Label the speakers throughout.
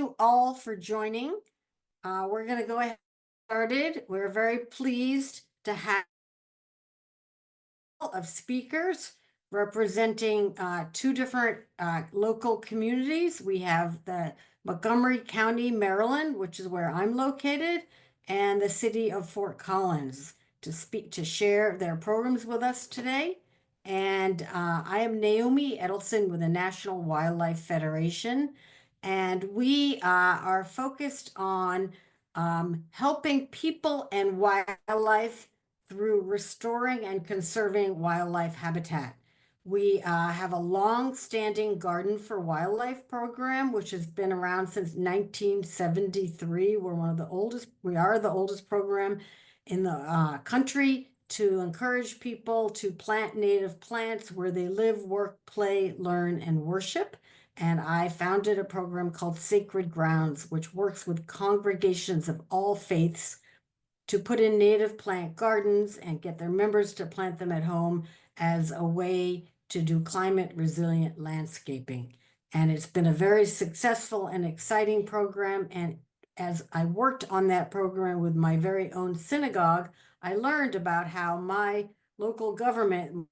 Speaker 1: you all for joining. We're going to go ahead and get started. We're very pleased to have of speakers representing two different local communities. We have the Montgomery County, Maryland, which is where I'm located, and the city of Fort Collins to share their programs with us today. And I am Naomi Edelson with the National Wildlife Federation, and we are focused on helping people and wildlife through restoring and conserving wildlife habitat. We have a long-standing Garden for Wildlife program, which has been around since 1973. We are the oldest program in the country to encourage people to plant native plants where they live, work, play, learn, and worship. And I founded a program called Sacred Grounds, which works with congregations of all faiths to put in native plant gardens and get their members to plant them at home as a way to do climate resilient landscaping. And it's been a very successful and exciting program. And as I worked on that program with my very own synagogue, I learned about how my local government,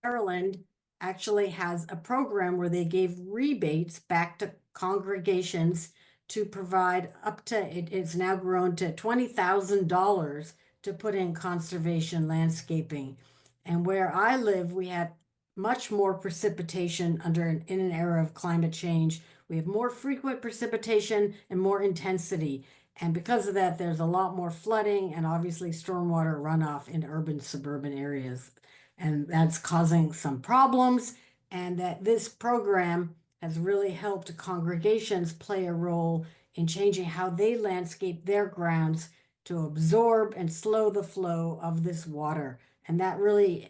Speaker 1: Maryland, actually has a program where they gave rebates back to congregations to provide up to, it's now grown to $20,000 to put in conservation landscaping. And where I live, we had much more precipitation in an era of climate change. We have more frequent precipitation and more intensity. And because of that, there's a lot more flooding and obviously stormwater runoff in urban suburban areas. And that's causing some problems. And that this program has really helped congregations play a role in changing how they landscape their grounds to absorb and slow the flow of this water. And that really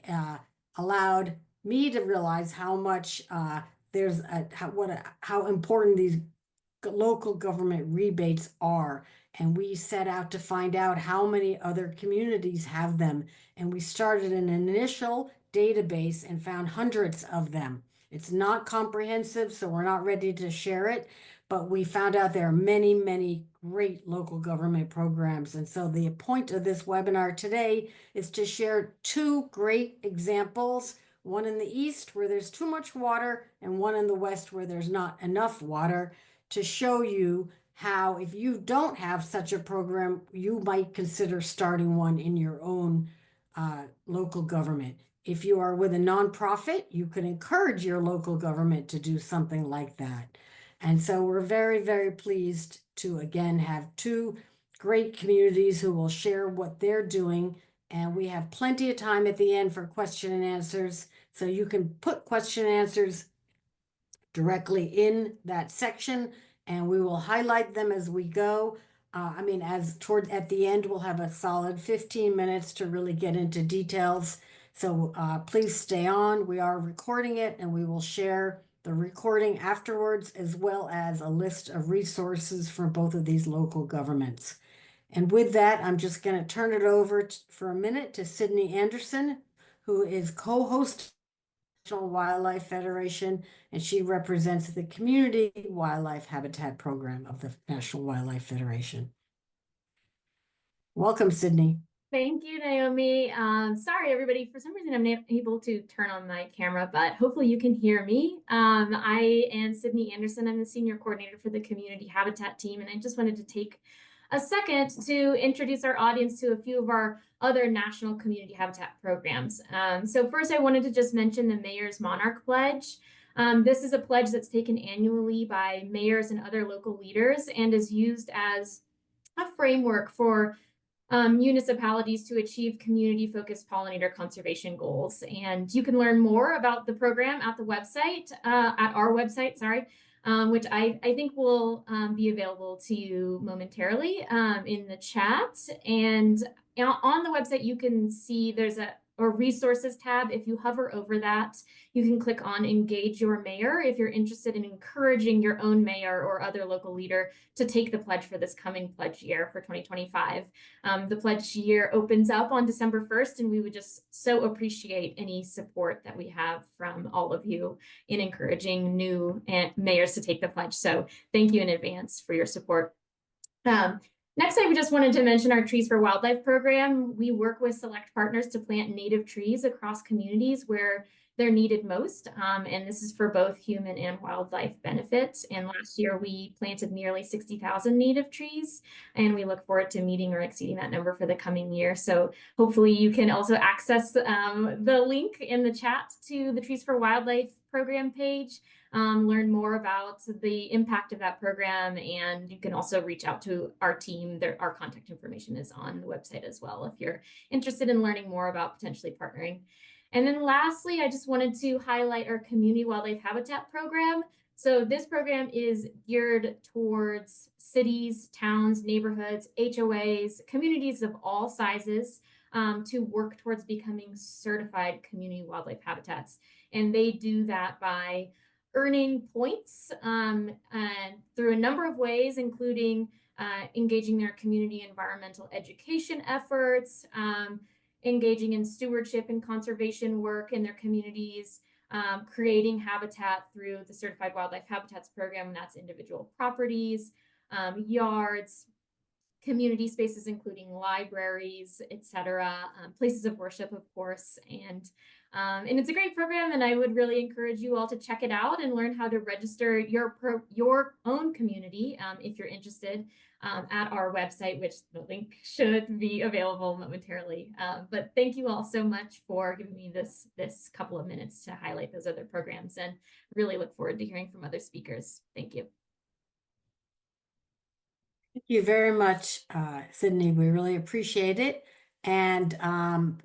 Speaker 1: allowed me to realize how much how important these local government rebates are. And we set out to find out how many other communities have them. And we started an initial database and found hundreds of them. It's not comprehensive, so we're not ready to share it, but we found out there are many, many great local government programs. And so the point of this webinar today is to share two great examples, one in the east where there's too much water and one in the west where there's not enough water, to show you how, if you don't have such a program, you might consider starting one in your own local government. If you are with a nonprofit, you could encourage your local government to do something like that. And so we're very, very pleased to again have two great communities who will share what they're doing. And we have plenty of time at the end for question and answers. So you can put question and answers directly in that section, and we will highlight them as we go. At the end, we'll have a solid 15 minutes to really get into details. So please stay on. We are recording it, and we will share the recording afterwards, as well as a list of resources for both of these local governments. And with that, I'm just going to turn it over for a minute to Sydney Anderson, who is co-host National Wildlife Federation, and she represents the Community Wildlife Habitat Program of the National Wildlife Federation. Welcome, Sydney.
Speaker 2: Thank you, Naomi. Sorry, everybody. For some reason, I'm not able to turn on my camera, but hopefully you can hear me. I am Sydney Anderson. I'm the Senior Coordinator for the Community Habitat Team, and I just wanted to take a second to introduce our audience to a few of our other national community habitat programs. So first, I wanted to just mention the Mayor's Monarch Pledge. This is a pledge that's taken annually by mayors and other local leaders and is used as a framework for municipalities to achieve community-focused pollinator conservation goals. And you can learn more about the program at the website, at our website, which I think will be available to you momentarily in the chat. And on the website, you can see there's or resources tab. If you hover over that, you can click on engage your mayor if you're interested in encouraging your own mayor or other local leader to take the pledge for this coming pledge year for 2025. The pledge year opens up on December 1st, and we would just so appreciate any support that we have from all of you in encouraging new mayors to take the pledge. So thank you in advance for your support. Next, I just wanted to mention our Trees for Wildlife program. We work with select partners to plant native trees across communities where they're needed most. And this is for both human and wildlife benefits. And last year we planted nearly 60,000 native trees, and we look forward to meeting or exceeding that number for the coming year. So hopefully you can also access the link in the chat to the Trees for Wildlife program page. Learn more about the impact of that program, and you can also reach out to our team. Our contact information is on the website as well if you're interested in learning more about potentially partnering. And then lastly, I just wanted to highlight our Community Wildlife Habitat program. So this program is geared towards cities, towns, neighborhoods, HOAs, communities of all sizes to work towards becoming certified community wildlife habitats. And they do that by earning points through a number of ways, including engaging their community environmental education efforts, engaging in stewardship and conservation work in their communities, creating habitat through the Certified Wildlife Habitats program, and that's individual properties, yards, community spaces, including libraries, etc., places of worship, of course, and it's a great program, and I would really encourage you all to check it out and learn how to register your own community if you're interested at our website, which the link should be available momentarily. But thank you all so much for giving me this couple of minutes to highlight those other programs, and really look forward to hearing from other speakers. Thank you.
Speaker 1: Thank you very much, Sydney. We really appreciate it. And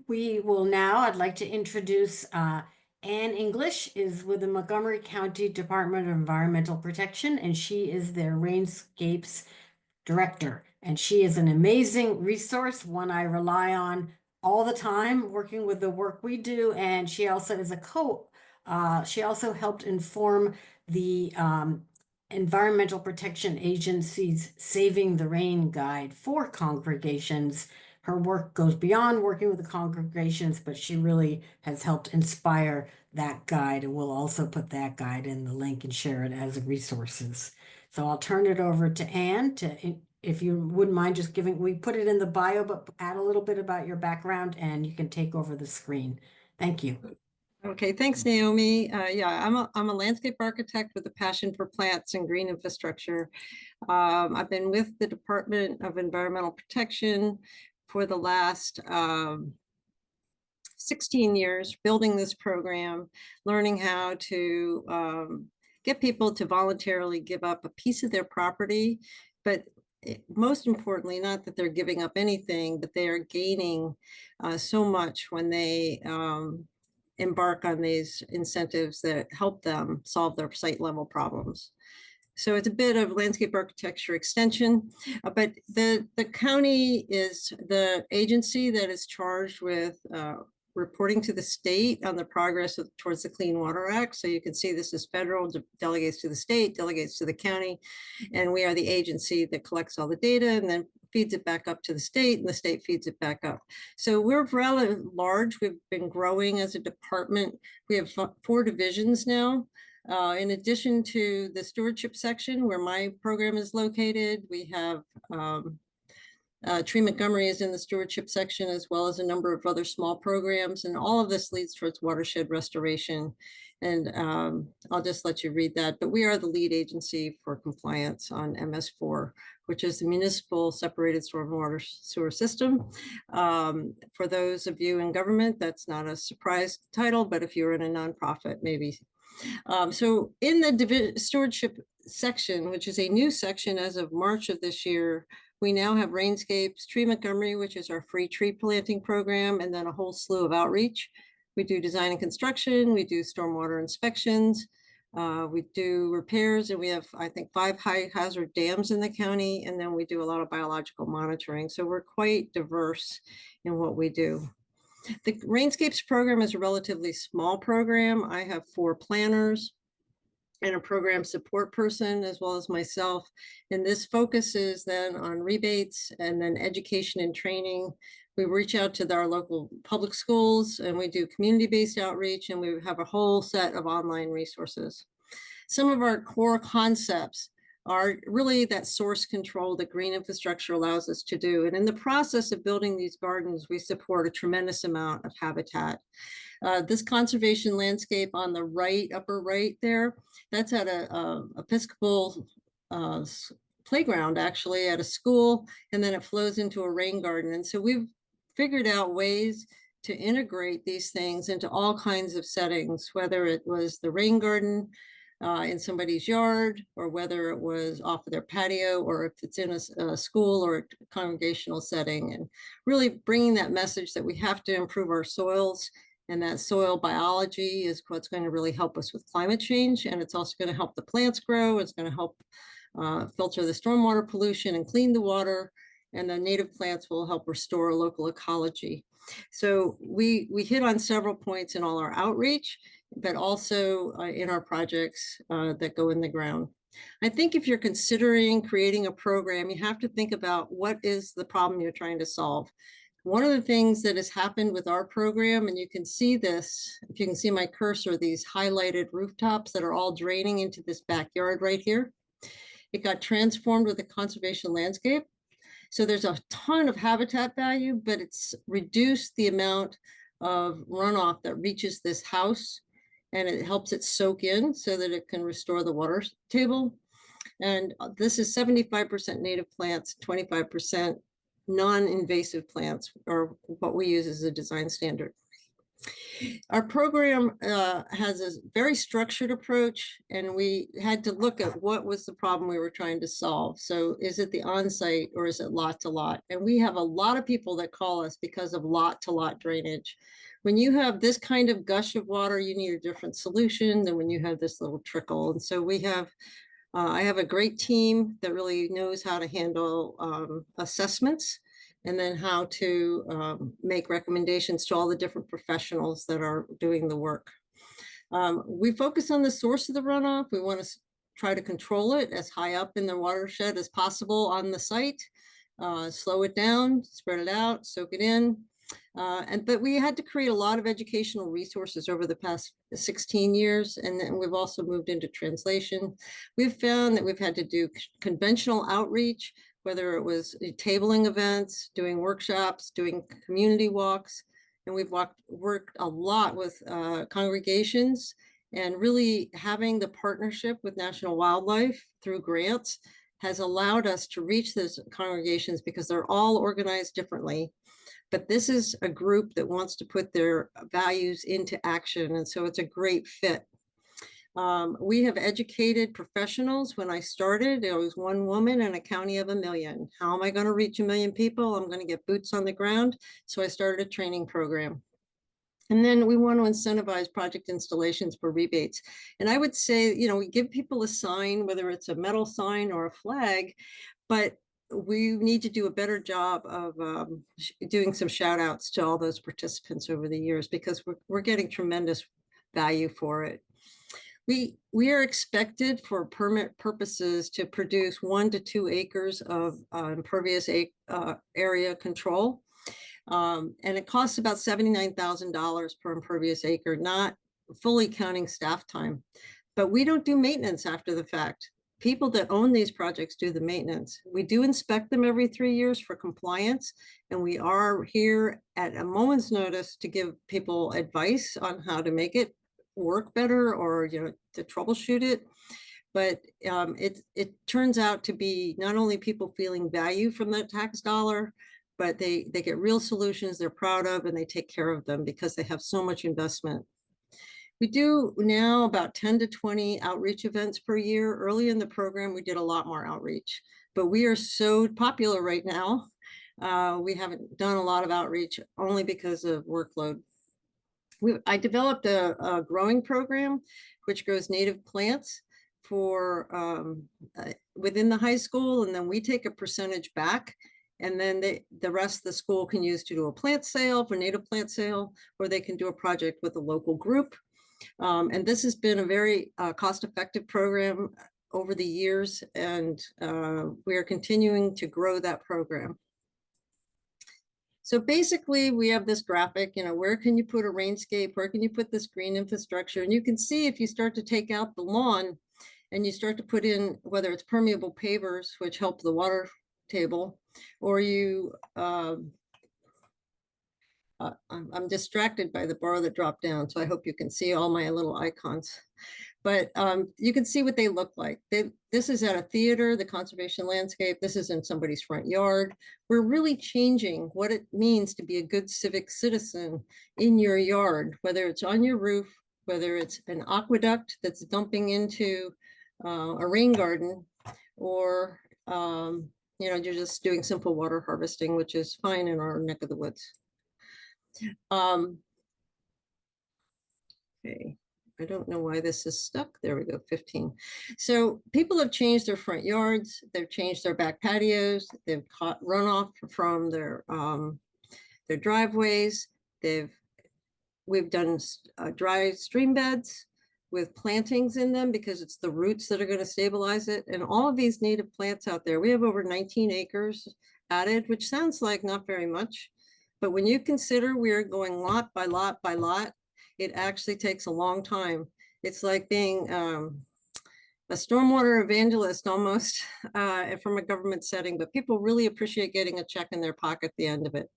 Speaker 1: we will now, I'd like to introduce Ann English is with the Montgomery County Department of Environmental Protection, and she is their Rainscapes Director. And she is an amazing resource, one I rely on all the time working with the work we do. And she also is she also helped inform the Environmental Protection Agency's Saving the Rain Guide for congregations. Her work goes beyond working with the congregations, but she really has helped inspire that guide. And we'll also put that guide in the link and share it as resources. So I'll turn it over to Ann if you wouldn't mind just we put it in the bio, but add a little bit about your background, and you can take over the screen. Thank you.
Speaker 3: Okay, thanks, Naomi. Yeah, I'm a landscape architect with a passion for plants and green infrastructure. I've been with the Department of Environmental Protection for the last 16 years, building this program, learning how to get people to voluntarily give up a piece of their property, but most importantly, not that they're giving up anything, but they are gaining so much when they embark on these incentives that help them solve their site level problems. So it's a bit of landscape architecture extension, but the county is the agency that is charged with reporting to the state on the progress towards the Clean Water Act. So you can see this is federal, delegates to the state, delegates to the county, and we are the agency that collects all the data and then feeds it back up to the state, and the state feeds it back up. So we're rather large. We've been growing as a department. We have 4 divisions now. In addition to the stewardship section where my program is located, we have Tree Montgomery is in the stewardship section, as well as a number of other small programs. And all of this leads towards watershed restoration. And I'll just let you read that. But we are the lead agency for compliance on MS4, which is the Municipal Separated Stormwater Sewer System. For those of you in government, that's not a surprise title, but if you're in a nonprofit, maybe. So in the stewardship section, which is a new section as of March of this year, we now have Rainscapes, Tree Montgomery, which is our free tree planting program, and then a whole slew of outreach. We do design and construction, we do stormwater inspections, we do repairs, and we have, I think, 5 high hazard dams in the county, and then we do a lot of biological monitoring. So we're quite diverse in what we do. The Rainscapes program is a relatively small program. I have 4 planners and a program support person, as well as myself. And this focuses then on rebates and then education and training. We reach out to our local public schools and we do community-based outreach, and we have a whole set of online resources. Some of our core concepts are really that source control that green infrastructure allows us to do. And in the process of building these gardens, we support a tremendous amount of habitat. This conservation landscape on the right, upper right there, that's at a Episcopal playground, actually, at a school, and then it flows into a rain garden. And so we've figured out ways to integrate these things into all kinds of settings, whether it was the rain garden in somebody's yard, or whether it was off of their patio, or if it's in a school or a congregational setting, and really bringing that message that we have to improve our soils, and that soil biology is what's going to really help us with climate change. And it's also going to help the plants grow. It's going to help filter the stormwater pollution and clean the water. And the native plants will help restore local ecology. So we hit on several points in all our outreach, but also in our projects that go in the ground. I think if you're considering creating a program, you have to think about what is the problem you're trying to solve. One of the things that has happened with our program, and you can see this, if you can see my cursor, these highlighted rooftops that are all draining into this backyard right here. It got transformed with a conservation landscape. So there's a ton of habitat value, but it's reduced the amount of runoff that reaches this house, and it helps it soak in so that it can restore the water table. And this is 75% native plants, 25% non-invasive plants, or what we use as a design standard. Our program has a very structured approach, and we had to look at what was the problem we were trying to solve. So is it the on-site or is it lot to lot? And we have a lot of people that call us because of lot to lot drainage. When you have this kind of gush of water, you need a different solution than when you have this little trickle. And so we have I have a great team that really knows how to handle assessments, and then how to make recommendations to all the different professionals that are doing the work. We focus on the source of the runoff. We want to try to control it as high up in the watershed as possible on the site, slow it down, spread it out, soak it in. But we had to create a lot of educational resources over the past 16 years. And then we've also moved into translation. We've found that we've had to do conventional outreach, whether it was tabling events, doing workshops, doing community walks. And we've worked a lot with congregations, and really having the partnership with National Wildlife through grants has allowed us to reach those congregations, because they're all organized differently. But this is a group that wants to put their values into action. And so it's a great fit. We have educated professionals. When I started, there was one woman in a county of 1 million. How am I going to reach 1 million people? I'm going to get boots on the ground. So I started a training program. And then we want to incentivize project installations for rebates. And I would say, we give people a sign, whether it's a metal sign or a flag, but we need to do a better job of doing some shout outs to all those participants over the years, because we're getting tremendous value for it. We are expected for permit purposes to produce 1 to 2 acres of impervious area control. And it costs about $79,000 per impervious acre, not fully counting staff time. But we don't do maintenance after the fact. People that own these projects do the maintenance. We do inspect them every 3 years for compliance, and we are here at a moment's notice to give people advice on how to make it work better, or to troubleshoot it. But it turns out to be not only people feeling value from that tax dollar, but they get real solutions they're proud of, and they take care of them because they have so much investment. We do now about 10 to 20 outreach events per year. Early in the program, we did a lot more outreach, but we are so popular right now. We haven't done a lot of outreach only because of workload. I developed a growing program, which grows native plants for within the high school, and then we take a percentage back And then the rest of the school can use to do a plant sale for native plant sale, or they can do a project with a local group. And this has been a very cost-effective program over the years, and we are continuing to grow that program. So basically, we have this graphic, where can you put a rainscape? Where can you put this green infrastructure? And you can see if you start to take out the lawn and you start to put in, whether it's permeable pavers, which help the water table, or you, I'm distracted by the bar that dropped down, so I hope you can see all my little icons. But you can see what they look like. This is at a theater, the conservation landscape. This is in somebody's front yard. We're really changing what it means to be a good civic citizen in your yard, whether it's on your roof, whether it's an aqueduct that's dumping into a rain garden, or you're just doing simple water harvesting, which is fine in our neck of the woods. Okay. I don't know why this is stuck. There we go, 15. So people have changed their front yards. They've changed their back patios. They've caught runoff from their driveways. We've done dry stream beds with plantings in them because it's the roots that are going to stabilize it. And all of these native plants out there, we have over 19 acres added, which sounds like not very much. But when you consider we're going lot by lot by lot, it actually takes a long time. It's like being a stormwater evangelist almost from a government setting, but people really appreciate getting a check in their pocket at the end of it.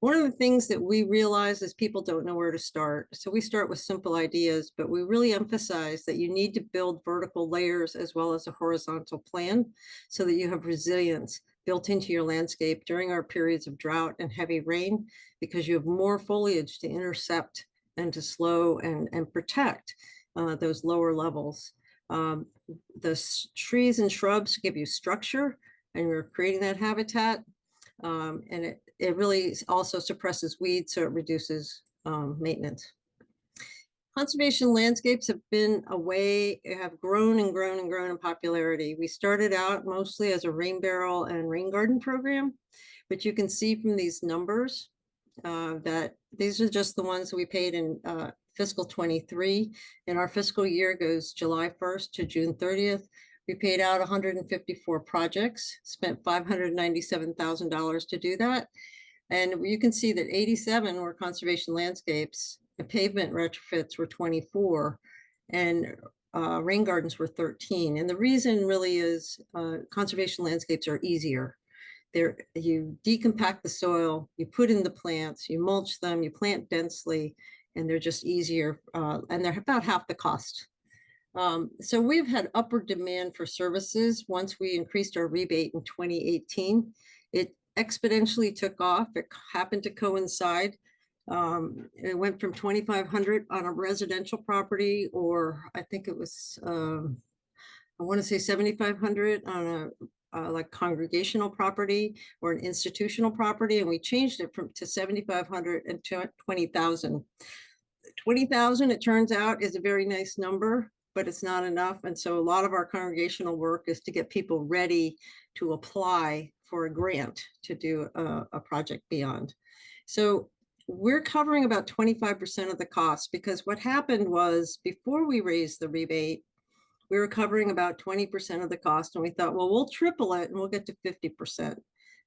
Speaker 3: One of the things that we realize is people don't know where to start. So we start with simple ideas, but we really emphasize that you need to build vertical layers as well as a horizontal plan so that you have resilience built into your landscape during our periods of drought and heavy rain, because you have more foliage to intercept and to slow and protect those lower levels. The trees and shrubs give you structure, and we're creating that habitat. And it really also suppresses weeds, so it reduces maintenance. Conservation landscapes have been have grown and grown and grown in popularity. We started out mostly as a rain barrel and rain garden program, but you can see from these numbers that these are just the ones that we paid in fiscal 23. And our fiscal year goes July 1st to June 30th. We paid out 154 projects, spent $597,000 to do that. And you can see that 87 were conservation landscapes, the pavement retrofits were 24, and rain gardens were 13. And the reason really is conservation landscapes are easier. You decompact the soil, you put in the plants, you mulch them, you plant densely, and they're just easier, and they're about half the cost. So we've had upward demand for services. Once we increased our rebate in 2018, it exponentially took off. It happened to coincide. It went from 2,500 on a residential property, or I think it was, I want to say 7,500 on a like congregational property or an institutional property, and we changed it to 7,500 and 20,000. 20,000, it turns out, is a very nice number, but it's not enough. And so a lot of our congregational work is to get people ready to apply for a grant to do a project beyond. So we're covering about 25% of the cost, because what happened was before we raised the rebate, we were covering about 20% of the cost, and we thought, well, we'll triple it and we'll get to 50%.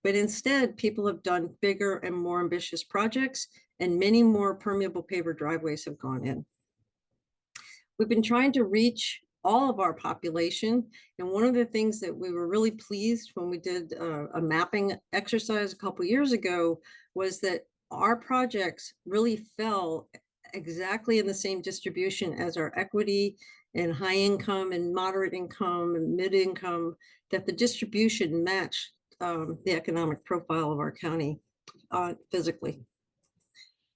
Speaker 3: But instead, people have done bigger and more ambitious projects, and many more permeable paver driveways have gone in. We've been trying to reach all of our population. And one of the things that we were really pleased when we did a mapping exercise a couple of years ago was that our projects really fell exactly in the same distribution as our equity and high income and moderate income and mid income, that the distribution matched the economic profile of our county physically.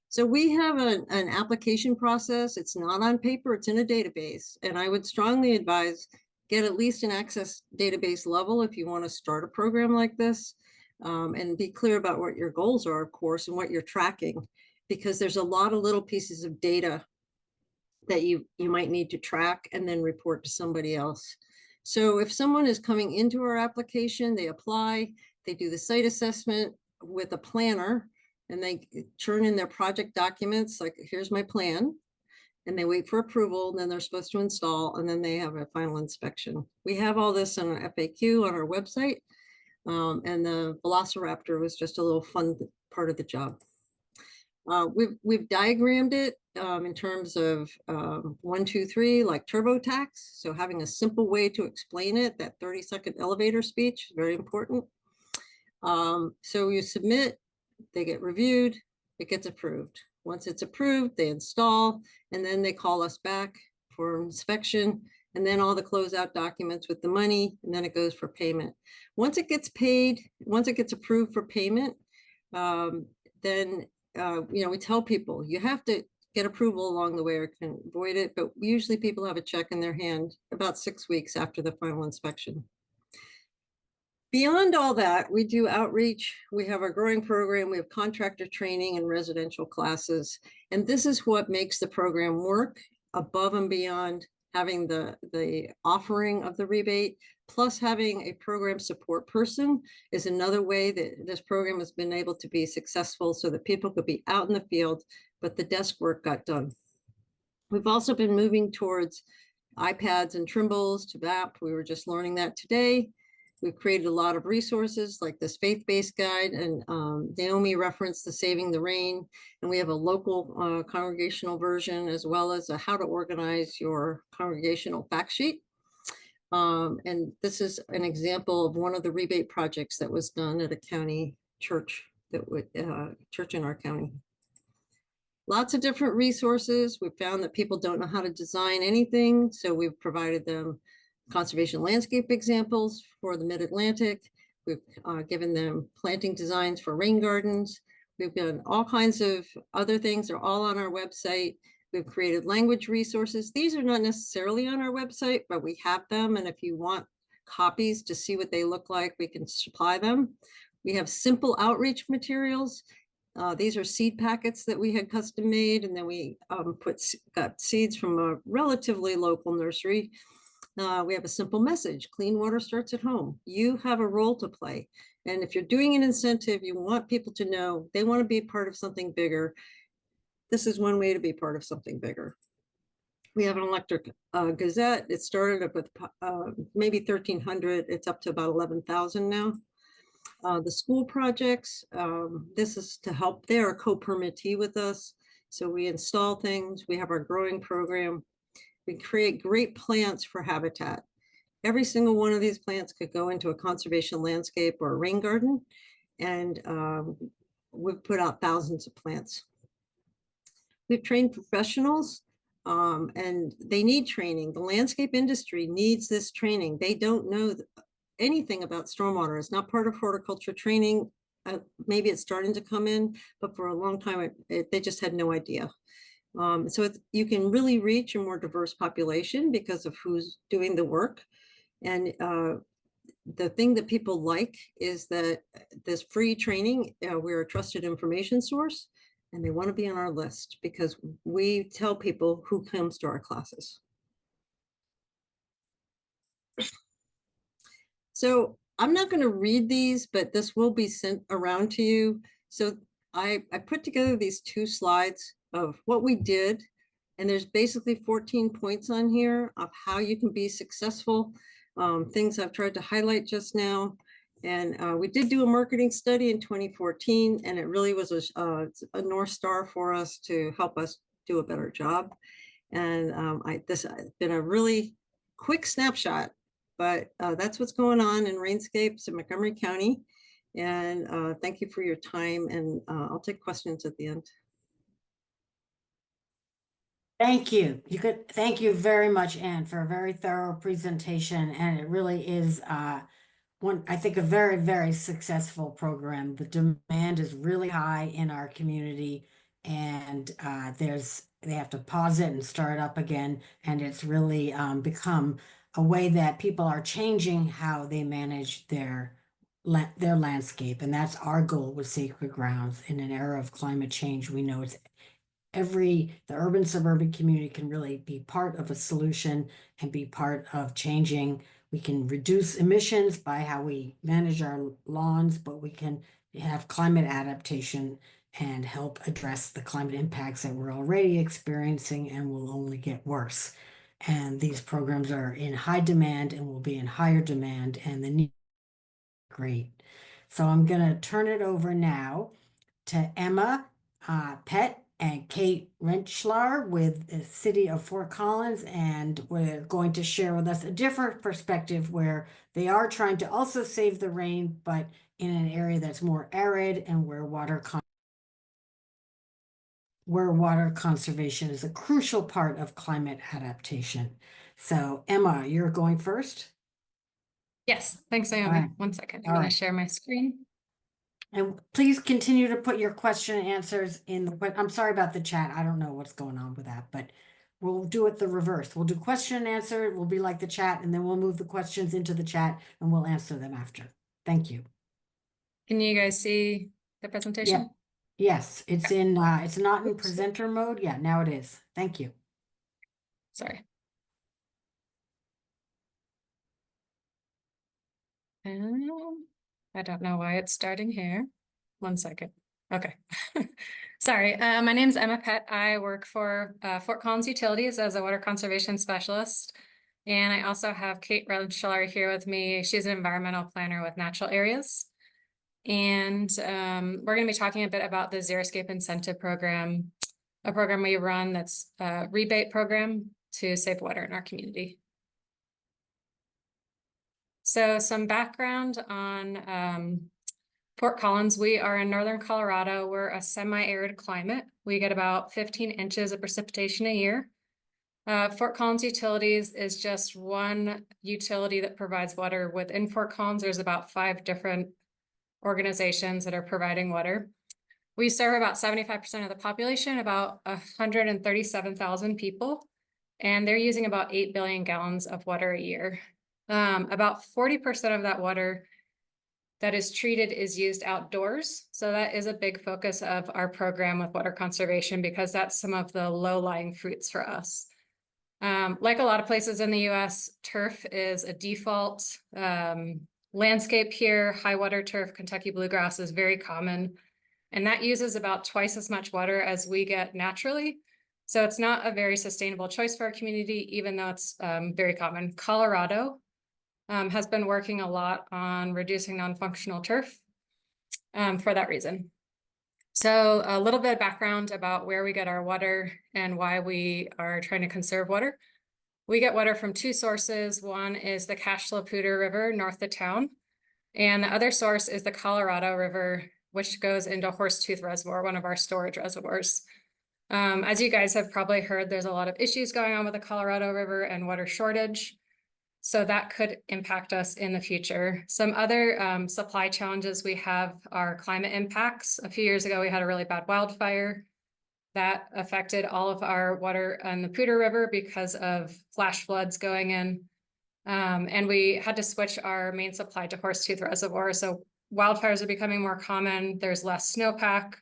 Speaker 3: So we have an application process. It's not on paper, it's in a database. And I would strongly advise get at least an access database level if you want to start a program like this, and be clear about what your goals are, of course, and what you're tracking, because there's a lot of little pieces of data that you might need to track and then report to somebody else. So if someone is coming into our application, they apply, They do the site assessment with a planner, and they turn in their project documents, like, here's my plan. And they wait for approval, and then they're supposed to install, and then they have a final inspection. We have all this in our FAQ on our website. And the Velociraptor was just a little fun part of the job. We've diagrammed it in terms of 1, 2, 3, like TurboTax. So having a simple way to explain it, that 30-second elevator speech, very important. So you submit, they get reviewed, it gets approved. Once it's approved, they install, and then they call us back for inspection, and then all the closeout documents with the money, and then it goes for payment. Once it gets paid, once it gets approved for payment, then we tell people you have to get approval along the way or can avoid it, but usually people have a check in their hand about 6 weeks after the final inspection. Beyond all that, we do outreach. We have our growing program. We have contractor training and residential classes. And this is what makes the program work above and beyond having the offering of the rebate, plus having a program support person is another way that this program has been able to be successful so that people could be out in the field, but the desk work got done. We've also been moving towards iPads and Trimbles to VAP. We were just learning that today. We've created a lot of resources like this faith-based guide, and Naomi referenced the Saving the Rain, and we have a local congregational version, as well as a how to organize your congregational fact sheet. And this is an example of one of the rebate projects that was done at a county church, church in our county. Lots of different resources. We've found that people don't know how to design anything, so we've provided them conservation landscape examples for the Mid-Atlantic. We've given them planting designs for rain gardens. We've done all kinds of other things. They're all on our website. We've created language resources. These are not necessarily on our website, but we have them. And if you want copies to see what they look like, we can supply them. We have simple outreach materials. These are seed packets that we had custom made, and then we got seeds from a relatively local nursery. We have a simple message: clean water starts at home. You have a role to play. And if you're doing an incentive, you want people to know they want to be part of something bigger. This is one way to be part of something bigger. We have an electric gazette. It started up with maybe 1,300. It's up to about 11,000 now. The school projects, this is to help. They're a co-permittee with us. So we install things. We have our growing program. We create great plants for habitat. Every single one of these plants could go into a conservation landscape or a rain garden, and we've put out thousands of plants. We've trained professionals, and they need training. The landscape industry needs this training. They don't know anything about stormwater. It's not part of horticulture training. Maybe it's starting to come in, but for a long time, they just had no idea. So you can really reach a more diverse population because of who's doing the work. And the thing that people like is that this free training, we're a trusted information source, and they want to be on our list because we tell people who comes to our classes. So I'm not going to read these, but this will be sent around to you. So I put together these 2 slides of what we did, and there's basically 14 points on here of how you can be successful, things I've tried to highlight just now. And we did do a marketing study in 2014, and it really was a North Star for us to help us do a better job. And this has been a really quick snapshot, but that's what's going on in Rainscapes in Montgomery County. And thank you for your time, and I'll take questions at the end.
Speaker 1: Thank you. Thank you very much, Anne, for a very thorough presentation. And it really is I think a very, very successful program. The demand is really high in our community, and they have to pause it and start up again. And it's really become a way that people are changing how they manage their landscape. And that's our goal with Sacred Grounds. In an era of climate change, we know the urban suburban community can really be part of a solution and be part of changing. we can reduce emissions by how we manage our lawns, but we can have climate adaptation and help address the climate impacts that we're already experiencing and will only get worse. And these programs are in high demand and will be in higher demand, and the need great. So I'm going to turn it over now to Emma Pett and Kate Rentschler with the City of Fort Collins, and we're going to share with us a different perspective where they are trying to also save the rain, but in an area that's more arid and where water conservation is a crucial part of climate adaptation. So Emma, you're going first.
Speaker 4: Yes, thanks, Naomi.
Speaker 1: right.
Speaker 4: 1 second. I'm
Speaker 1: All
Speaker 4: going
Speaker 1: right.
Speaker 4: to share my screen.
Speaker 1: And please continue to put your question and answers in the, I'm sorry about the chat. I don't know what's going on with that, but we'll do it the reverse. We'll do question and answer. It will be like the chat, and then we'll move the questions into the chat and we'll answer them after. Thank you.
Speaker 4: Can you guys see the presentation?
Speaker 1: Yeah. Yes, it's
Speaker 4: Okay.
Speaker 1: in, it's not in
Speaker 4: Oops.
Speaker 1: presenter mode. Yeah, now it is. Thank you.
Speaker 4: Sorry. I don't know why it's starting here. 1 second. Okay. Sorry. My name's Emma Pett. I work for Fort Collins Utilities as a water conservation specialist. And I also have Kate Rentschler here with me. She's an environmental planner with Natural Areas. And we're going to be talking a bit about the Xeriscape Incentive Program, a program we run that's a rebate program to save water in our community. So some background on Fort Collins. We are in northern Colorado. We're a semi-arid climate. We get about 15 inches of precipitation a year. Fort Collins Utilities is just one utility that provides water. Within Fort Collins, there's about 5 different organizations that are providing water. We serve about 75% of the population, about 137,000 people, and they're using about 8 billion gallons of water a year. About 40% of that water that is treated is used outdoors. So that is a big focus of our program with water conservation, because that's some of the low-lying fruits for us. Like a lot of places in the US, turf is a default landscape here. High water turf, Kentucky bluegrass is very common, and that uses about twice as much water as we get naturally. So it's not a very sustainable choice for our community, even though it's very common. Colorado has been working a lot on reducing non-functional turf for that reason. So a little bit of background about where we get our water and why we are trying to conserve water. We get water from 2 sources. One is the Cashflow-Poudre River north of town, and the other source is the Colorado River, which goes into Horsetooth Reservoir, one of our storage reservoirs. As you guys have probably heard, there's a lot of issues going on with the Colorado River and water shortage. So that could impact us in the future. Some other supply challenges we have are climate impacts. A few years ago, we had a really bad wildfire that affected all of our water on the Poudre River because of flash floods going in. And we had to switch our main supply to Horsetooth Reservoir. So wildfires are becoming more common. There's less snowpack.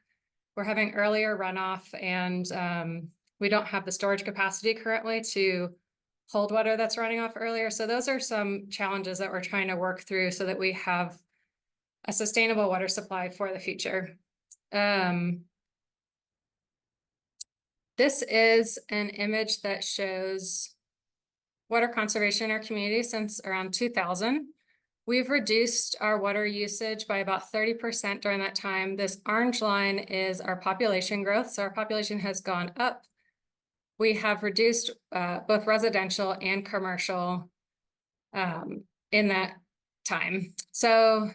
Speaker 4: We're having earlier runoff, and we don't have the storage capacity currently to hold water that's running off earlier. So those are some challenges that we're trying to work through so that we have a sustainable water supply for the future. This is an image that shows water conservation in our community since around 2000. We've reduced our water usage by about 30% during that time. This orange line is our population growth. So our population has gone up. We have reduced both residential and commercial in that time. So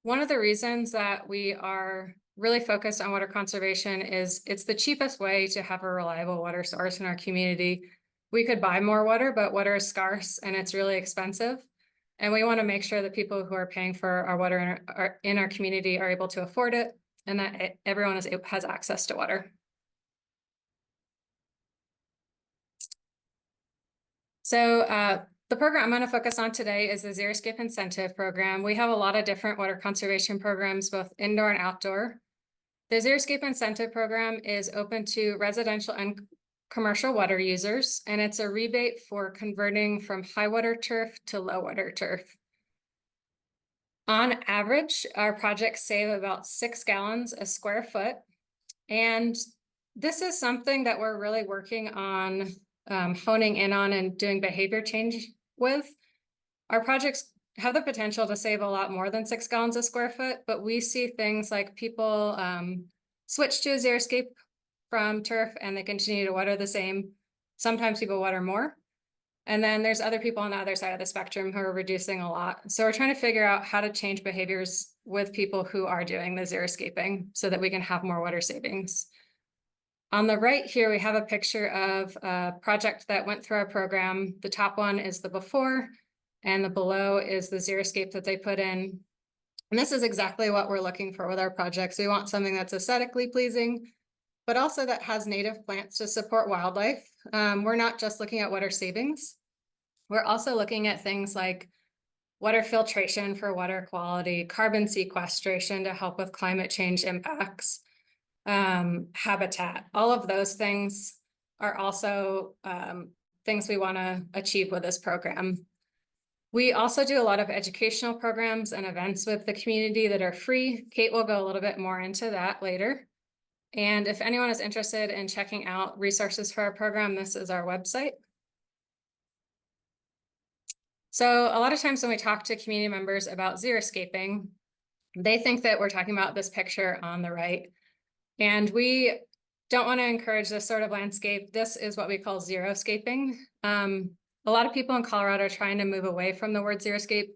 Speaker 4: one of the reasons that we are really focused on water conservation is it's the cheapest way to have a reliable water source in our community. We could buy more water, but water is scarce and it's really expensive. And we want to make sure that people who are paying for our water in our community are able to afford it, and that everyone has access to water. So the program I'm going to focus on today is the Xeriscape Incentive Program. We have a lot of different water conservation programs, both indoor and outdoor. The Xeriscape Incentive Program is open to residential and commercial water users, and it's a rebate for converting from high water turf to low water turf. On average, our projects save about 6 gallons a square foot. And this is something that we're really working on honing in on and doing behavior change with. Our projects have the potential to save a lot more than 6 gallons a square foot, but we see things like people switch to a xeriscape from turf and they continue to water the same. Sometimes people water more. And then there's other people on the other side of the spectrum who are reducing a lot. So we're trying to figure out how to change behaviors with people who are doing the xeriscaping so that we can have more water savings. On the right here, we have a picture of a project that went through our program. The top one is the before, and the below is the xeriscape that they put in. And this is exactly what we're looking for with our projects. We want something that's aesthetically pleasing, but also that has native plants to support wildlife. We're not just looking at water savings. We're also looking at things like water filtration for water quality, carbon sequestration to help with climate change impacts, habitat. All of those things are also things we want to achieve with this program. We also do a lot of educational programs and events with the community that are free. Kate will go a little bit more into that later. And if anyone is interested in checking out resources for our program, this is our website. So a lot of times when we talk to community members about xeriscaping, they think that we're talking about this picture on the right. And we don't want to encourage this sort of landscape. This is what we call xeriscaping. A lot of people in Colorado are trying to move away from the word xeriscape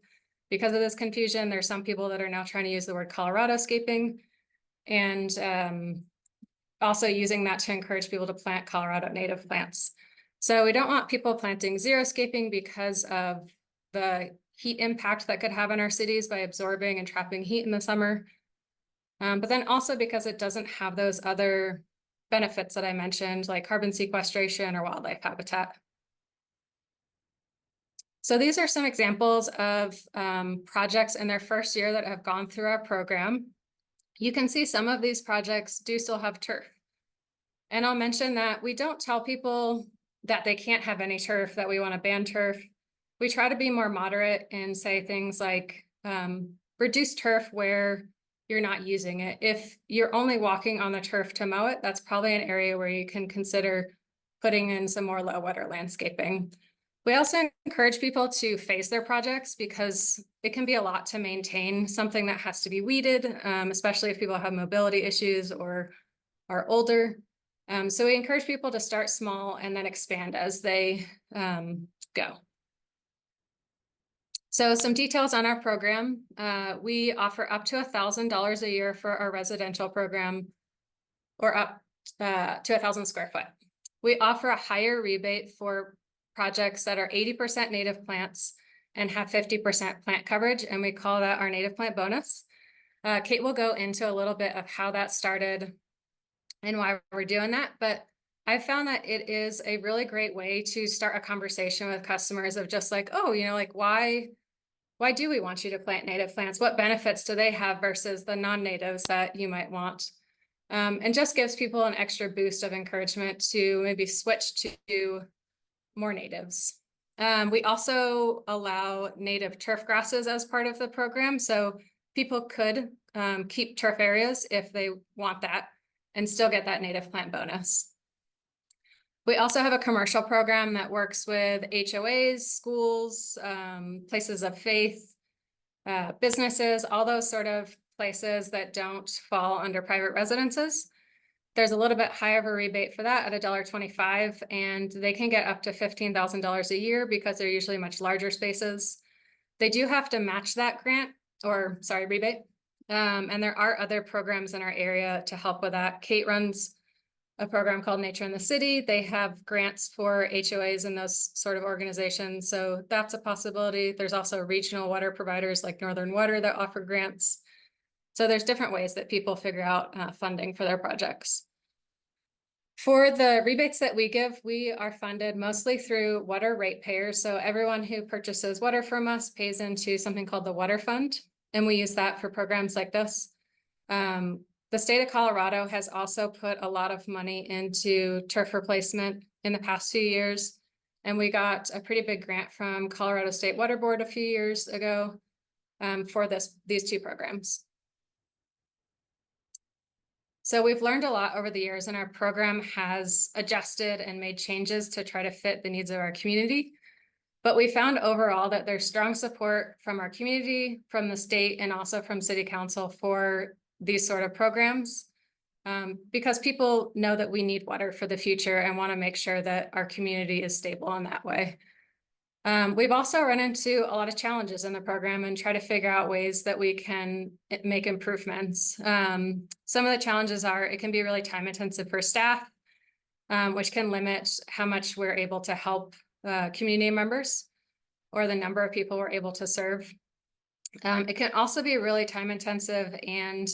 Speaker 4: because of this confusion. There's some people that are now trying to use the word Colorado-scaping, and also using that to encourage people to plant Colorado native plants. So we don't want people planting xeriscaping because of the heat impact that could have in our cities by absorbing and trapping heat in the summer. But then also because it doesn't have those other benefits that I mentioned, like carbon sequestration or wildlife habitat. So these are some examples of projects in their first year that have gone through our program. You can see some of these projects do still have turf. And I'll mention that we don't tell people that they can't have any turf, that we want to ban turf. We try to be more moderate and say things like reduce turf where you're not using it. If you're only walking on the turf to mow it, that's probably an area where you can consider putting in some more low water landscaping. We also encourage people to phase their projects because it can be a lot to maintain something that has to be weeded, especially if people have mobility issues or are older. So we encourage people to start small and then expand as they go. So some details on our program. We offer up to $1,000 a year for our residential program, or up to 1,000 square foot. We offer a higher rebate for projects that are 80% native plants and have 50% plant coverage, and we call that our native plant bonus. Kate will go into a little bit of how that started and why we're doing that, but I found that it is a really great way to start a conversation with customers of just like, oh, you know, like why do we want you to plant native plants? What benefits do they have versus the non-natives that you might want? And just gives people an extra boost of encouragement to maybe switch to more natives. We also allow native turf grasses as part of the program. So people could keep turf areas if they want that and still get that native plant bonus. We also have a commercial program that works with HOAs, schools, places of faith, businesses, all those sort of places that don't fall under private residences. There's a little bit higher of a rebate for that at $1.25, and they can get up to $15,000 a year because they're usually much larger spaces. They do have to match that rebate. And there are other programs in our area to help with that. Kate runs a program called Nature in the City. They have grants for HOAs and those sort of organizations. So that's a possibility. There's also regional water providers like Northern Water that offer grants. So there's different ways that people figure out funding for their projects. For the rebates that we give, we are funded mostly through water ratepayers. So everyone who purchases water from us pays into something called the Water Fund, and we use that for programs like this. The state of Colorado has also put a lot of money into turf replacement in the past few years. And we got a pretty big grant from Colorado State Water Board a few years ago for these two programs. So we've learned a lot over the years, and our program has adjusted and made changes to try to fit the needs of our community. But we found overall that there's strong support from our community, from the state, and also from City Council for these sort of programs. Because people know that we need water for the future and want to make sure that our community is stable in that way. We've also run into a lot of challenges in the program and try to figure out ways that we can make improvements. Some of the challenges are it can be really time intensive for staff, which can limit how much we're able to help community members or the number of people we're able to serve. It can also be really time intensive and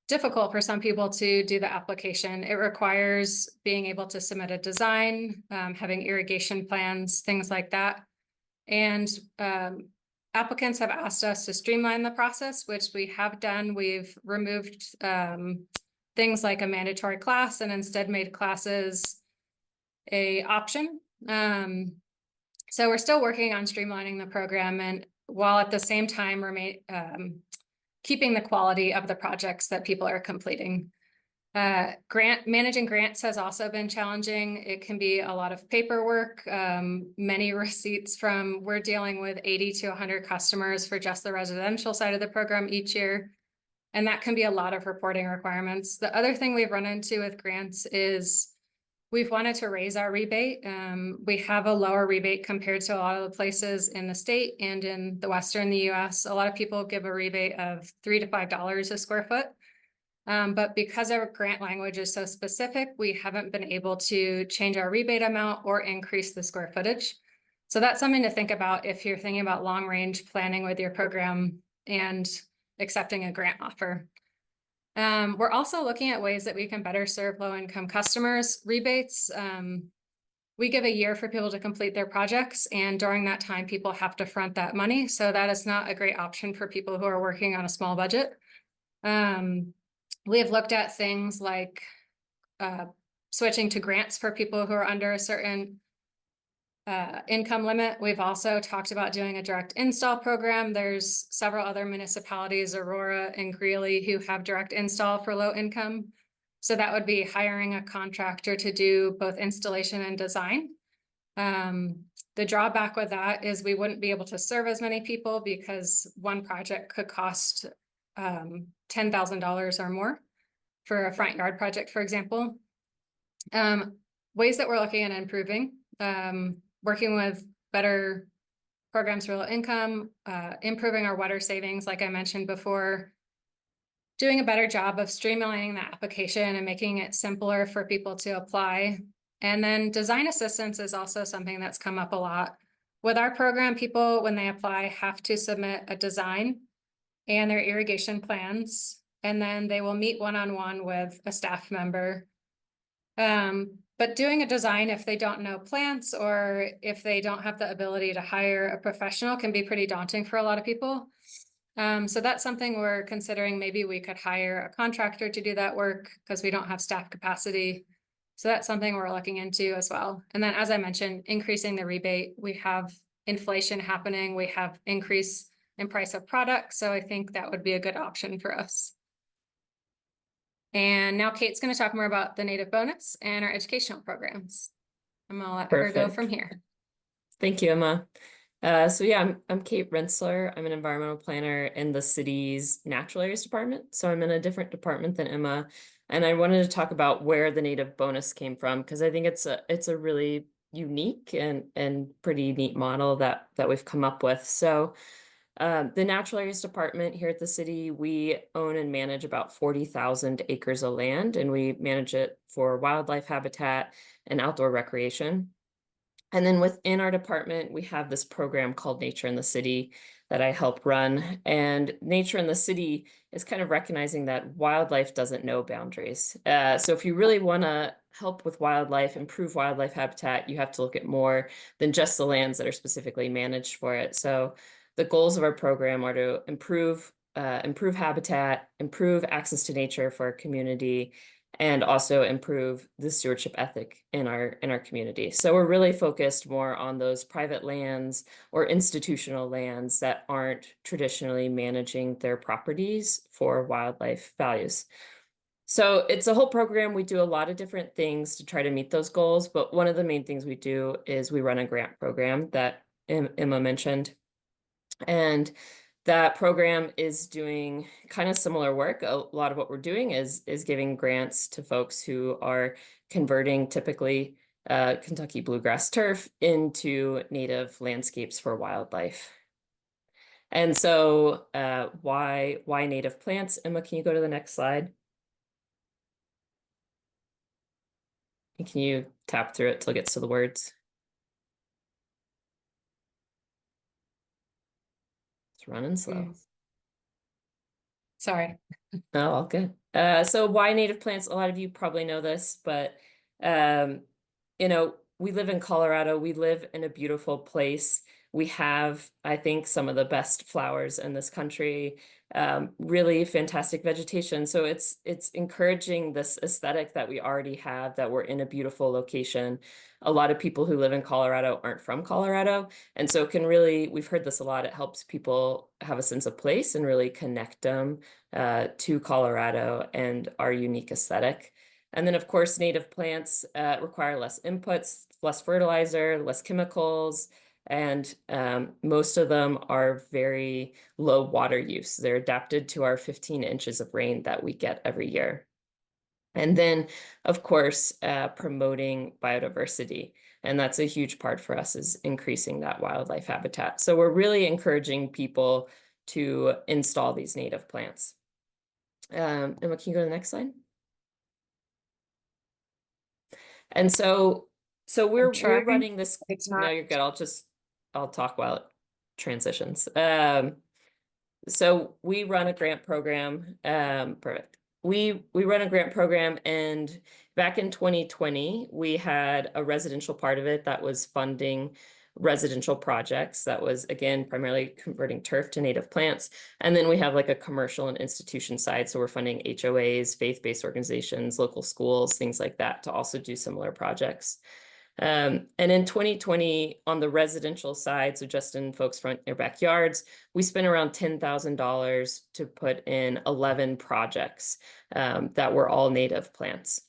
Speaker 4: difficult for some people to do the application. It requires being able to submit a design, having irrigation plans, things like that. And applicants have asked us to streamline the process, which we have done. We've removed things like a mandatory class and instead made classes an option. So we're still working on streamlining the program, and while at the same time keeping the quality of the projects that people are completing. Managing grants has also been challenging. It can be a lot of paperwork, many receipts we're dealing with 80 to 100 customers for just the residential side of the program each year. And that can be a lot of reporting requirements. The other thing we've run into with grants is we've wanted to raise our rebate. We have a lower rebate compared to a lot of the places in the state and in the Western US. A lot of people give a rebate of $3 to $5 a square foot. But because our grant language is so specific, we haven't been able to change our rebate amount or increase the square footage. So that's something to think about if you're thinking about long range planning with your program and accepting a grant offer. We're also looking at ways that we can better serve low-income customers. Rebates, we give a year for people to complete their projects, and during that time, people have to front that money. So that is not a great option for people who are working on a small budget. We have looked at things like switching to grants for people who are under a certain income limit. We've also talked about doing a direct install program. There's several other municipalities, Aurora and Greeley, who have direct install for low income. So that would be hiring a contractor to do both installation and design. The drawback with that is we wouldn't be able to serve as many people because one project could cost $10,000 or more for a front yard project, for example. Ways that we're looking at improving, working with better programs for low income, improving our water savings, like I mentioned before, doing a better job of streamlining the application and making it simpler for people to apply. And then design assistance is also something that's come up a lot. With our program, people, when they apply, have to submit a design and their irrigation plans, and then they will meet one-on-one with a staff member. But doing a design, if they don't know plants or if they don't have the ability to hire a professional, can be pretty daunting for a lot of people. So that's something we're considering. Maybe we could hire a contractor to do that work because we don't have staff capacity. So that's something we're looking into as well. And then, as I mentioned, increasing the rebate. We have inflation happening. We have increase in price of products. So I think that would be a good option for us. And now Kate's going to talk more about the Native bonus and our educational programs. I'm going to let her go from here.
Speaker 5: Thank you, Emma. So yeah, I'm Kate Rensler. I'm an environmental planner in the city's natural areas department. So I'm in a different department than Emma. And I wanted to talk about where the Native bonus came from, because I think it's a really unique and pretty neat model that we've come up with. So the natural areas department here at the city, we own and manage about 40,000 acres of land, and we manage it for wildlife habitat and outdoor recreation. And then within our department, we have this program called Nature in the City that I help run. And Nature in the City is kind of recognizing that wildlife doesn't know boundaries. So if you really want to help with wildlife, improve wildlife habitat, you have to look at more than just the lands that are specifically managed for it. So the goals of our program are to improve improve habitat, improve access to nature for our community, and also improve the stewardship ethic in our community. So we're really focused more on those private lands or institutional lands that aren't traditionally managing their properties for wildlife values. So it's a whole program. We do a lot of different things to try to meet those goals, but one of the main things we do is we run a grant program that Emma mentioned. And that program is doing kind of similar work. A lot of what we're doing is giving grants to folks who are converting typically Kentucky bluegrass turf into native landscapes for wildlife. And so why native plants? Emma, can you go to the next slide? And can you tap through it till it gets to the words? It's running slow.
Speaker 4: Sorry.
Speaker 5: Oh, all good. So why native plants? A lot of you probably know this, but you know, we live in Colorado. We live in a beautiful place. We have, I think, some of the best flowers in this country. Really fantastic vegetation. So it's encouraging this aesthetic that we already have, that we're in a beautiful location. A lot of people who live in Colorado aren't from Colorado. And so it can really, we've heard this a lot, it helps people have a sense of place and really connect them to Colorado and our unique aesthetic. And then, of course, native plants require less inputs, less fertilizer, less chemicals, and most of them are very low water use. They're adapted to our 15 inches of rain that we get every year. And then, of course, promoting biodiversity. And that's a huge part for us, is increasing that wildlife habitat. So we're really encouraging people to install these native plants. Emma, can you go to the next slide? And so we're running this.
Speaker 4: It's
Speaker 5: No,
Speaker 4: not.
Speaker 5: you're good. I'll talk while it transitions. So we run a grant program. Perfect. We run a grant program, and back in 2020, we had a residential part of it that was funding residential projects. That was, again, primarily converting turf to native plants. And then we have like a commercial and institution side. So we're funding HOAs, faith-based organizations, local schools, things like that, to also do similar projects. And in 2020, on the residential side, so just in folks' front their backyards, we spent around $10,000 to put in 11 projects that were all native plants,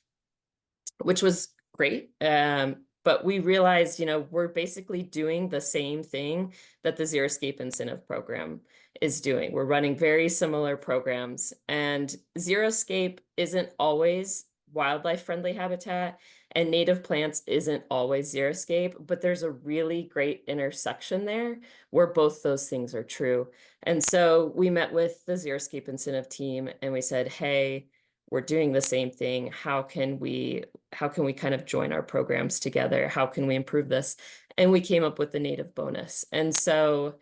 Speaker 5: which was great. But we realized, you know, we're basically doing the same thing that the Xeriscape Incentive Program is doing. We're running very similar programs, and Xeriscape isn't always wildlife-friendly habitat, and native plants isn't always Xeriscape, but there's a really great intersection there where both those things are true. And so we met with the Xeriscape Incentive team and we said, hey, we're doing the same thing. How can we kind of join our programs together? How can we improve this? And we came up with the native bonus. And so,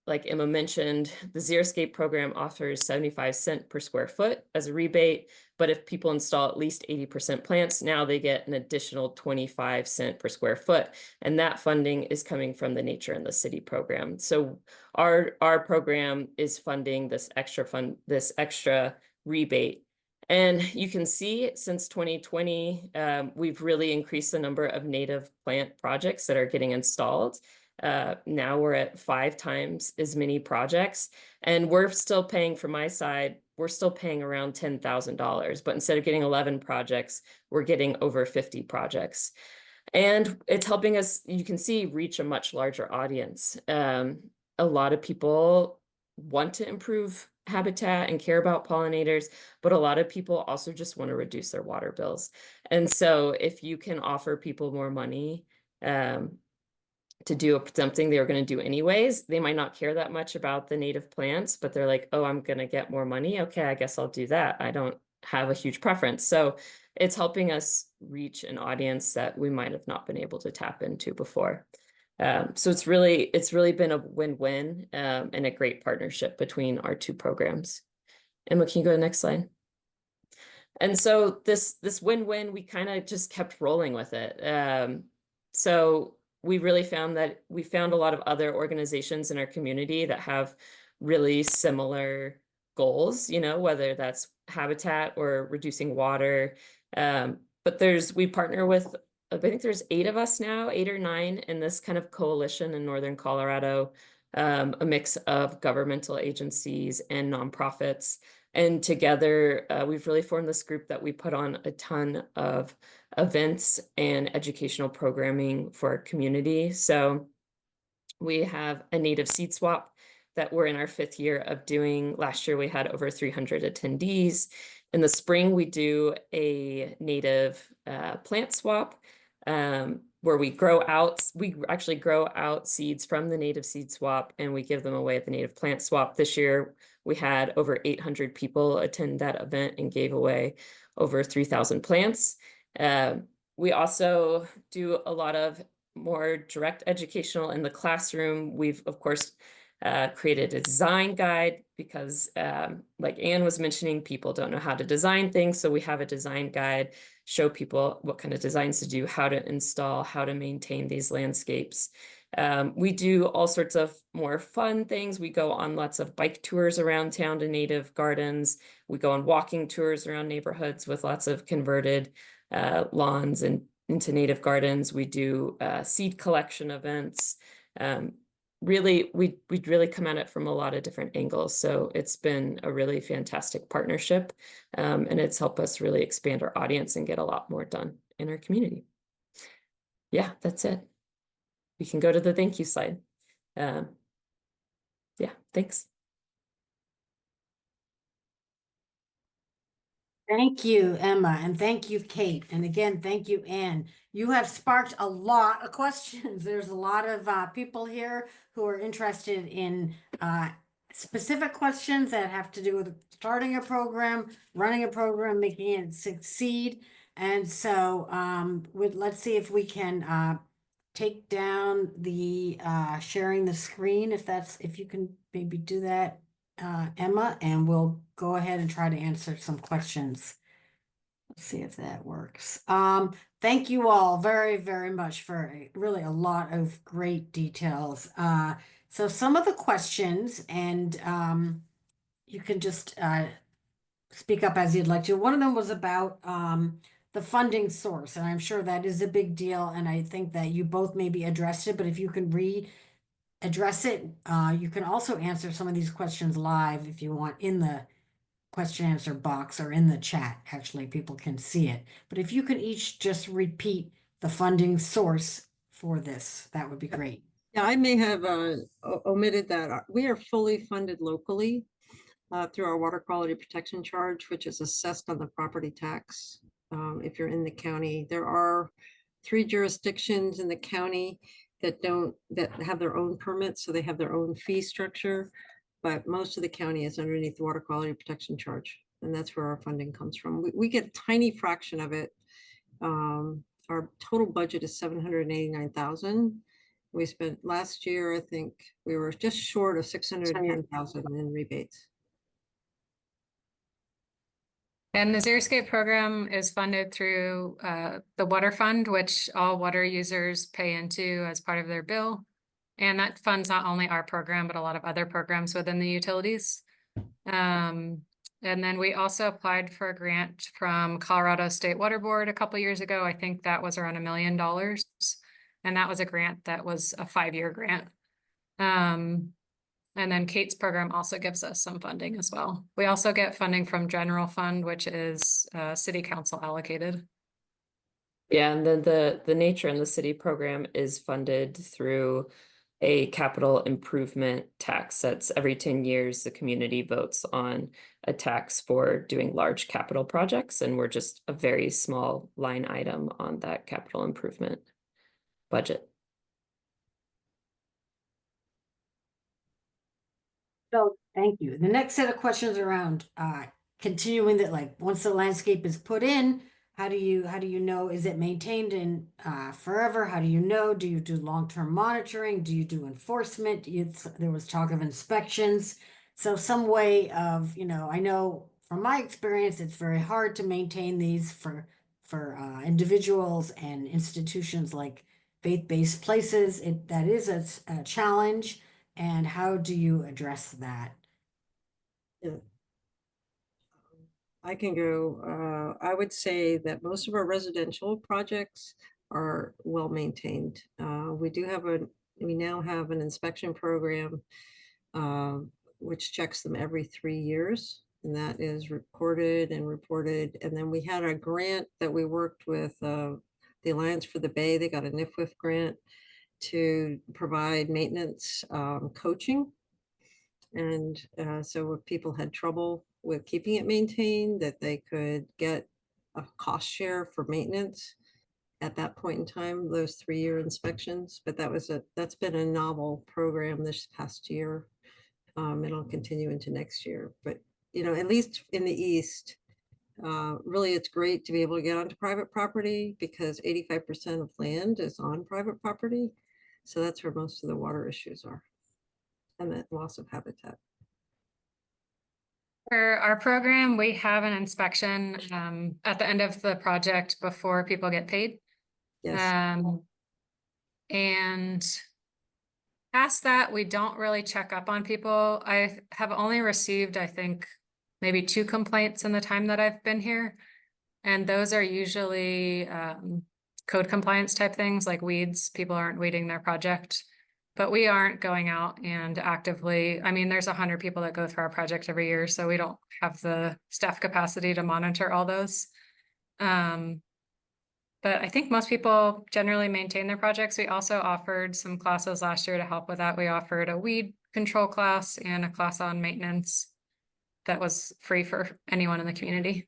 Speaker 5: like Emma mentioned, the Xeriscape program offers 75 cents per square foot as a rebate, but if people install at least 80% plants, now they get an additional 25 cents per square foot. And that funding is coming from the Nature in the City program. So our program is funding this extra rebate. And you can see since 2020, we've really increased the number of native plant projects that are getting installed. Now we're at 5 times as many projects, and we're still paying, from my side, we're still paying around $10,000, but instead of getting 11 projects, we're getting over 50 projects. And it's helping us, you can see, reach a much larger audience. A lot of people want to improve habitat and care about pollinators, but a lot of people also just want to reduce their water bills. And so if you can offer people more money to do something they were going to do anyways, they might not care that much about the native plants, but they're like, oh, I'm going to get more money. Okay, I guess I'll do that. I don't have a huge preference. So it's helping us reach an audience that we might have not been able to tap into before. So it's really been a win-win and a great partnership between our 2 programs. Emma, can you go to the next slide? And so this win-win, we kind of just kept rolling with it. So we really found a lot of other organizations in our community that have really similar goals, you know, whether that's habitat or reducing water. But we partner with, I think there's 8 of us now, 8 or 9 in this kind of coalition in Northern Colorado, a mix of governmental agencies and nonprofits. And together, we've really formed this group that we put on a ton of events and educational programming for our community. So we have a native seed swap that we're in our 5th year of doing. Last year, we had over 300 attendees. In the spring, we do a native plant swap where we actually grow out seeds from the native seed swap and we give them away at the native plant swap. This year, we had over 800 people attend that event and gave away over 3,000 plants. We also do a lot of more direct educational in the classroom. We've, of course, created a design guide because, like Anne was mentioning, people don't know how to design things. So we have a design guide, show people what kind of designs to do, how to install, how to maintain these landscapes. We do all sorts of more fun things. We go on lots of bike tours around town to native gardens. We go on walking tours around neighborhoods with lots of converted lawns and into native gardens. We do seed collection events. Really, we'd really come at it from a lot of different angles. So it's been a really fantastic partnership, and it's helped us really expand our audience and get a lot more done in our community. Yeah, that's it. We can go to the thank you slide. Yeah, thanks.
Speaker 1: Thank you, Emma, and thank you, Kate. And again, thank you, Anne. You have sparked a lot of questions. There's a lot of people here who are interested in specific questions that have to do with starting a program, running a program, making it succeed. And so let's see if we can take down the sharing the screen, if you can maybe do that, Emma, and we'll go ahead and try to answer some questions. Let's see if that works. Thank you all very, very much for really a lot of great details. So some of the questions, and you can just speak up as you'd like to. One of them was about the funding source, and I'm sure that is a big deal, and I think that you both maybe addressed it, but if you can address it. You can also answer some of these questions live if you want in the question answer box or in the chat. Actually, people can see it. But if you can each just repeat the funding source for this, that would be great.
Speaker 3: Yeah, I may have omitted that. We are fully funded locally through our water quality protection charge, which is assessed on the property tax. If you're in the county, there are 3 jurisdictions in the county that have their own permits, so they have their own fee structure, but most of the county is underneath the water quality protection charge, and that's where our funding comes from. We get a tiny fraction of it. Our total budget is $789,000. We spent last year, I think we were just short of $610,000 in rebates.
Speaker 4: And the Xeriscape program is funded through the water fund, which all water users pay into as part of their bill. And that funds not only our program, but a lot of other programs within the utilities. And then we also applied for a grant from Colorado State Water Board a couple years ago. I think that was around $1 million. And that was a grant that was a 5-year grant. And then Kate's program also gives us some funding as well. We also get funding from general fund, which is city council allocated.
Speaker 5: Yeah, and then the Nature in the City program is funded through a capital improvement tax. That's every 10 years, the community votes on a tax for doing large capital projects, and we're just a very small line item on that capital improvement budget.
Speaker 1: So thank you. The next set of questions around continuing that, like once the landscape is put in, how do you know, is it maintained in forever? How do you know? Do you do long-term monitoring? Do you do enforcement? There was talk of inspections. So some way of, I know from my experience, it's very hard to maintain these for individuals and institutions like faith-based places. That is a challenge. And how do you address that?
Speaker 3: Yeah. I can go. I would say that most of our residential projects are well maintained. We now have an inspection program uh, which checks them every 3 years. And that is recorded and reported. And then we had a grant that we worked with the Alliance for the Bay. They got a NIFWIF grant to provide maintenance coaching. And so if people had trouble with keeping it maintained, that they could get a cost share for maintenance at that point in time, those 3-year inspections. But that's been a novel program this past year. It'll continue into next year. But, at least in the East, really, it's great to be able to get onto private property because 85% of land is on private property. So that's where most of the water issues are and the loss of habitat.
Speaker 4: For our program, we have an inspection at the end of the project before people get paid.
Speaker 3: Yes.
Speaker 4: And past that, we don't really check up on people. I have only received, I think, maybe 2 complaints in the time that I've been here. And those are usually code compliance type things like weeds. People aren't weeding their project. But we aren't going out and actively, I mean, there's 100 people that go through our project every year, so we don't have the staff capacity to monitor all those. But I think most people generally maintain their projects. We also offered some classes last year to help with that. We offered a weed control class and a class on maintenance that was free for anyone in the community.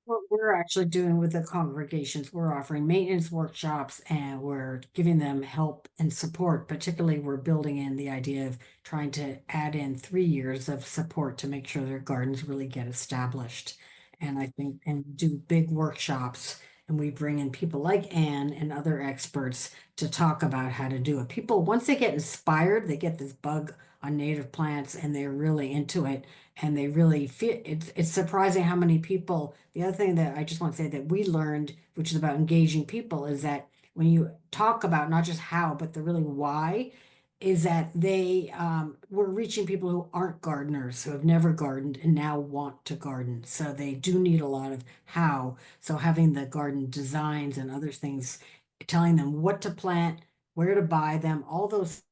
Speaker 1: What we're actually doing with the congregations, we're offering maintenance workshops and we're giving them help and support. Particularly, we're building in the idea of trying to add in 3 years of support to make sure their gardens really get established. And I think, and do big workshops. And we bring in people like Anne and other experts to talk about how to do it. People, once they get inspired, they get this bug on native plants and they're really into it and they really feel it's surprising how many people. The other thing that I just want to say that we learned, which is about engaging people, is that when you talk about not just how, but the really why, is that we're reaching people who aren't gardeners, who have never gardened and now want to garden. So they do need a lot of how. So having the garden designs and other things, telling them what to plant, where to buy them, all those.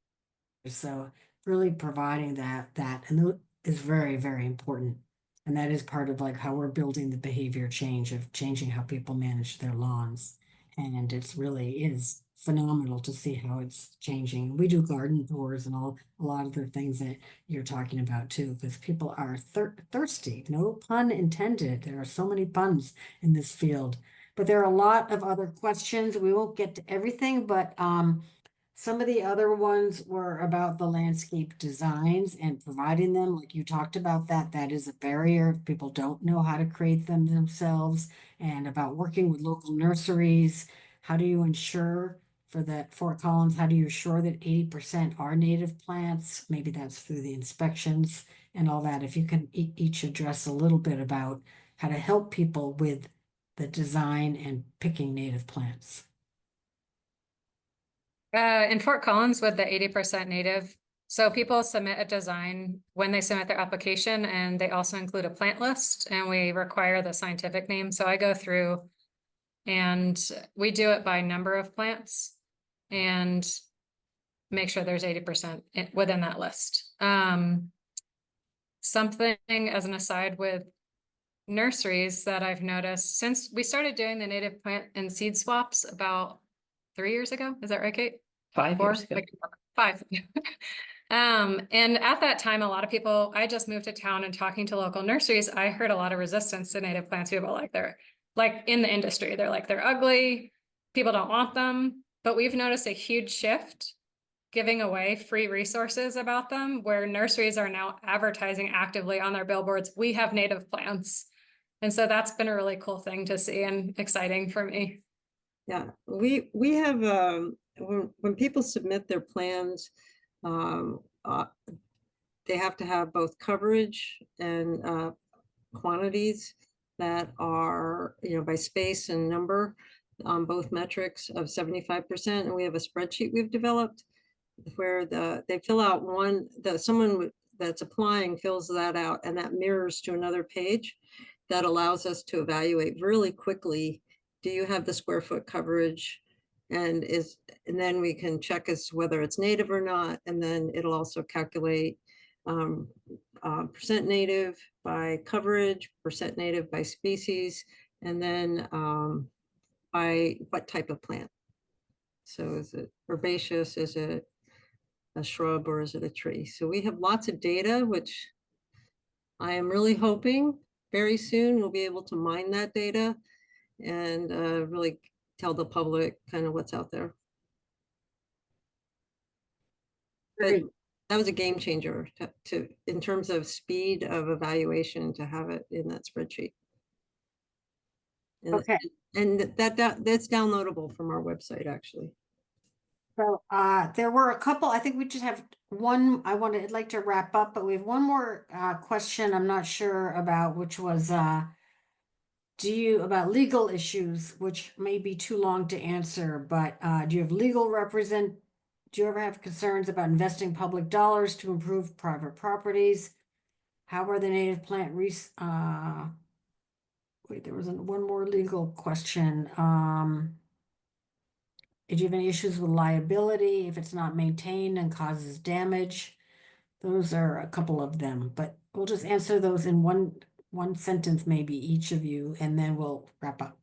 Speaker 1: So really providing that and is very, very important. And that is part of like how we're building the behavior change of changing how people manage their lawns. And it's really is phenomenal to see how it's changing. We do garden tours and a lot of the things that you're talking about too, because people are thirsty. No pun intended. There are so many puns in this field. But there are a lot of other questions. We won't get to everything, but some of the other ones were about the landscape designs and providing them, like you talked about that is a barrier. People don't know how to create them themselves, and about working with local nurseries. How do you ensure for that Fort Collins, how do you assure that 80% are native plants? Maybe that's through the inspections and all that. If you can each address a little bit about how to help people with the design and picking native plants.
Speaker 4: In Fort Collins with the 80% native, so people submit a design when they submit their application, and they also include a plant list, and we require the scientific name. So I go through and we do it by number of plants and make sure there's 80% within that list. Something as an aside with nurseries that I've noticed since we started doing the native plant and seed swaps about 3 years ago. Is that right, Kate?
Speaker 5: 5
Speaker 4: 4?
Speaker 5: years ago.
Speaker 4: Like 5. And at that time, a lot of people, I just moved to town and talking to local nurseries, I heard a lot of resistance to native plants. People like in the industry, they're ugly. People don't want them, but we've noticed a huge shift giving away free resources about them where nurseries are now advertising actively on their billboards. We have native plants. And so that's been a really cool thing to see and exciting for me.
Speaker 3: Yeah, we have when people submit their plans, they have to have both coverage and quantities that are, by space and number on both metrics of 75%. And we have a spreadsheet we've developed where they fill out that's applying fills that out, and that mirrors to another page that allows us to evaluate really quickly, do you have the square foot coverage? And then we can check as to whether it's native or not, and then it'll also calculate percent native by coverage, percent native by species, and then by what type of plant. So is it herbaceous, is it a shrub, or is it a tree? So we have lots of data, which I am really hoping very soon we'll be able to mine that data and really tell the public kind of what's out there. But
Speaker 1: Great.
Speaker 3: that was a game changer in terms of speed of evaluation, to have it in that spreadsheet. And,
Speaker 1: Okay.
Speaker 3: and that's downloadable from our website, actually.
Speaker 1: So there were a couple, I think we just have one, I'd like to wrap up, but we have one more question I'm not sure about, which was about legal issues, which may be too long to answer, but do you ever have concerns about investing public dollars to improve private properties? How are the native plant wait, there was one more legal question. Do you have any issues with liability if it's not maintained and causes damage? Those are a couple of them, but we'll just answer those in one sentence, maybe each of you, and then we'll wrap up.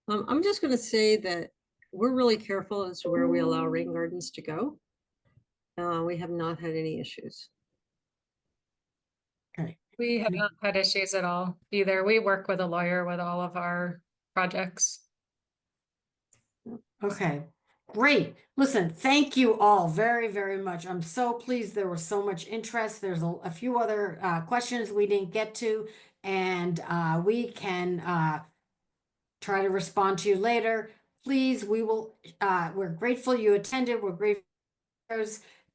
Speaker 3: I'm just going to say that we're really careful as to where we allow rain gardens to go. We have not had any issues.
Speaker 1: Okay.
Speaker 4: We have not had issues at all either. We work with a lawyer with all of our projects.
Speaker 1: Okay, great. Listen, thank you all very, very much. I'm so pleased there was so much interest. There's a few other questions we didn't get to, and we can try to respond to you later. Please, we're grateful you attended. We're grateful,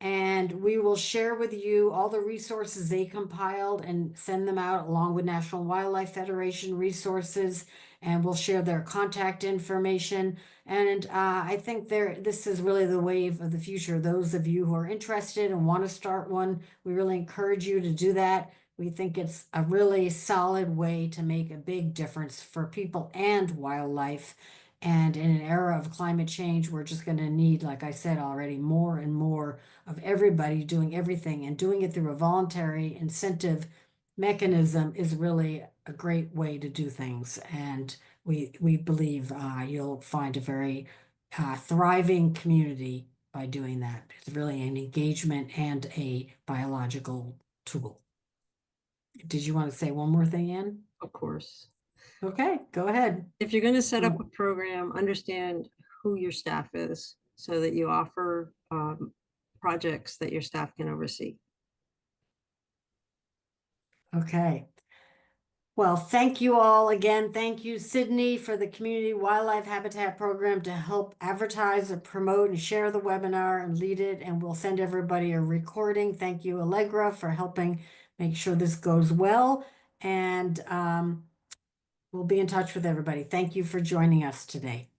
Speaker 1: and we will share with you all the resources they compiled and send them out along with National Wildlife Federation resources, and we'll share their contact information. And I think this is really the wave of the future. Those of you who are interested and want to start one, we really encourage you to do that. We think it's a really solid way to make a big difference for people and wildlife. And in an era of climate change, we're just going to need, like I said already, more and more of everybody doing everything, and doing it through a voluntary incentive mechanism is really a great way to do things. And we believe you'll find a very thriving community by doing that. It's really an engagement and a biological tool. Did you want to say one more thing, Ann?
Speaker 3: Of course.
Speaker 1: Okay, go ahead.
Speaker 3: If you're going to set up a program, understand who your staff is so that you offer projects that your staff can oversee.
Speaker 1: Okay. Well, thank you all again. Thank you, Sydney, for the Community Wildlife Habitat Program to help advertise and promote and share the webinar and lead it. And we'll send everybody a recording. Thank you, Allegra, for helping make sure this goes well. And we'll be in touch with everybody. Thank you for joining us today.